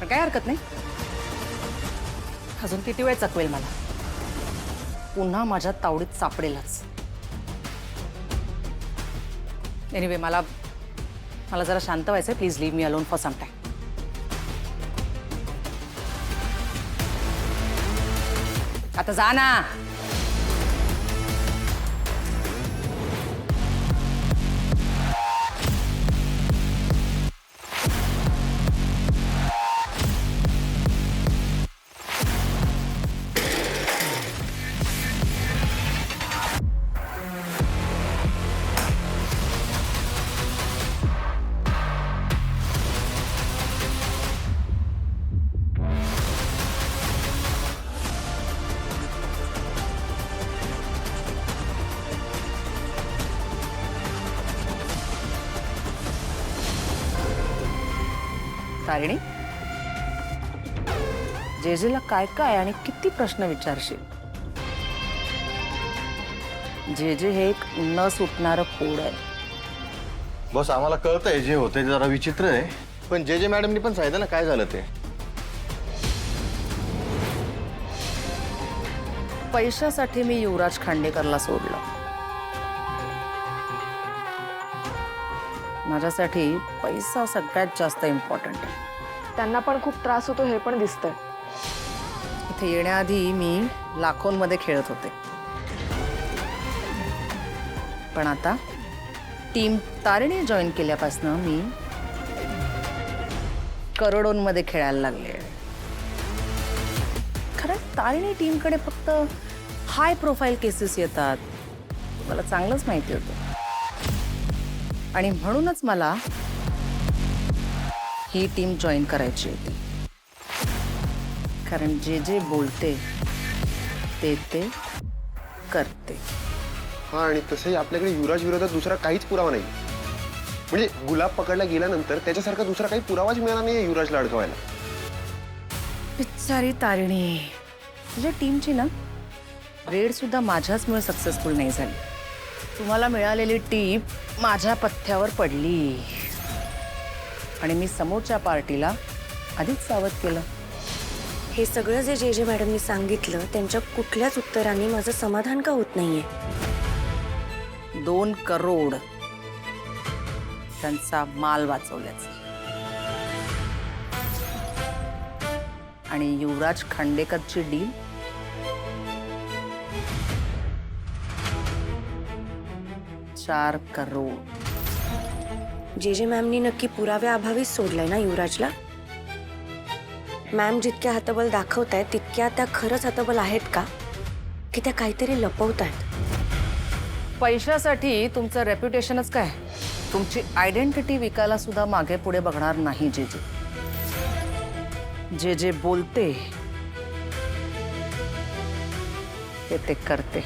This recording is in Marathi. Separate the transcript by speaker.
Speaker 1: पण काय हरकत नाही, अजून किती वेळ चकवेल मला, पुन्हा माझ्या तावडीत सापडेलच. एनिवे मला जरा शांत व्हायचंय. Please leave me alone for some time. आता जा ना. तारिणी, जेजेला काय काय आणि किती प्रश्न विचारशील? जेजे हे एक न सुटणारं फोड आहे.
Speaker 2: बस आम्हाला कळतंय जे होते जरा विचित्र आहे, पण जे मॅडमनी पण सांगितलं ना काय झालं ते.
Speaker 1: पैशासाठी मी युवराज खांडेकरला सोडलं. माझ्यासाठी पैसा सगळ्यात जास्त इम्पॉर्टंट आहे.
Speaker 3: त्यांना पण खूप त्रास होतो हे पण दिसतंय.
Speaker 1: इथे येण्याआधी मी लाखोंमध्ये खेळत होते, पण आता टीम तारिणी जॉईन केल्यापासून मी करोडोंमध्ये खेळायला लागले. खरं तारिणी टीमकडे फक्त हाय प्रोफाईल केसेस येतात, मला चांगलंच माहिती होतं. आणि म्हणूनच मला ही टीम जॉईन करायची होती. कारण जे बोलते ते करते.
Speaker 4: हा, आणि तसंही आपल्याकडे युवराज विरोधात दुसरा काहीच पुरावा नाही. म्हणजे गुलाब पकडला गेल्यानंतर त्याच्यासारखा दुसरा काही पुरावाच मिळाला नाही युवराजला अडकवायला.
Speaker 1: बिचारी तारिणी, तुझ्या टीमची ना रेड सुद्धा माझ्याचमुळे सक्सेसफुल नाही झाली. तुम्हाला मिळालेली टीप माझ्या पथ्यावर पडली आणि मी समोरच्या पार्टीला आधीच सावध केलं.
Speaker 5: हे सगळं जे जे मॅडमनी सांगितलं त्यांच्या कुठल्याच उत्तरांनी माझं समाधान का होत नाहीये.
Speaker 1: 2 करोड त्यांचा माल वाचवल्याचे आणि युवराज खांडेकरची डील $4 करोड.
Speaker 5: जे मॅमनी नक्की पुराव्याअभावीच सोडलंय ना युवराजला. मॅम जितक्या हातबल दाखवतायत तितक्या त्या खरंच हातबल आहेत का, की त्या काहीतरी लपवतायत?
Speaker 1: पैशासाठी तुमचं रेप्युटेशनच काय, तुमची आयडेंटिटी विकायला सुद्धा मागे पुढे बघणार नाही. जे बोलते ते करते.